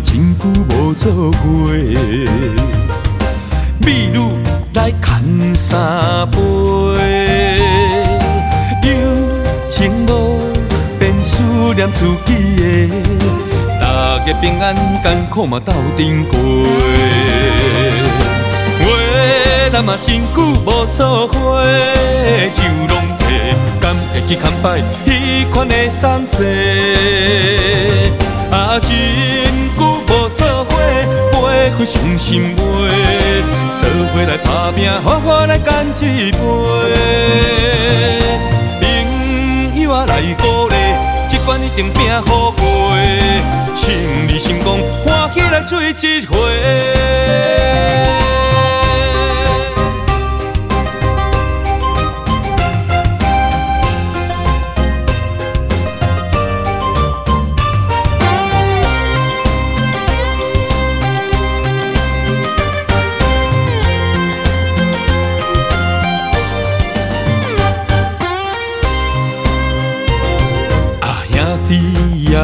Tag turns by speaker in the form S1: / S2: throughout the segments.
S1: 真久无做伙，美女来牵三杯，有情无变思念自己的，大家平安艰苦嘛斗阵过。话咱嘛真久无做伙，酒拢摕，敢会去牵摆彼款的丧事？啊，真久无做伙，陪开伤心话，做伙来打拼，好好来干一杯。朋友啊来鼓励，这关一定拼好过，胜利成功，欢喜来做一回。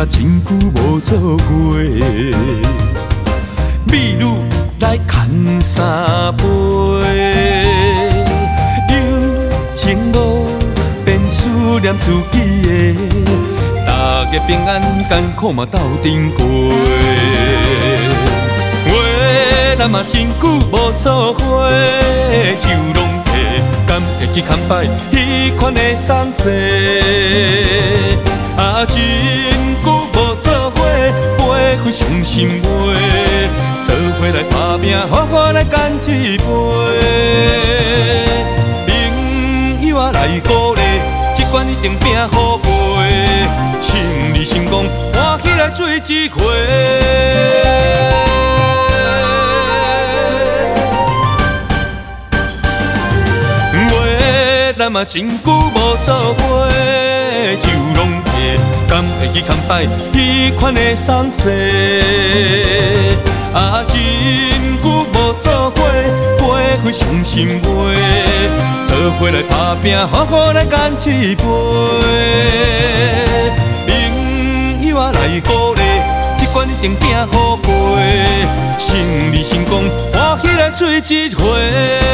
S1: 真久无做伙，美女来牵三杯，有情无变思念自己的，大家平安艰苦嘛斗阵过。话咱嘛真久无做伙，酒拢摕，敢会去牵摆彼款的丧事？啊，真久无做伙，陪开伤心话，做伙来打拼，好好来干一杯。朋友啊来鼓励，这关一定拼好过，胜利成功，欢喜来做一回。话咱嘛真久无做伙，酒拢摕，敢会去牵摆彼款的丧事？啊，真久无做伙，陪开伤心话，做伙来打拼，好好来干一杯。朋友啊来鼓励，这关一定拼好过，胜利成功，欢喜来做一回。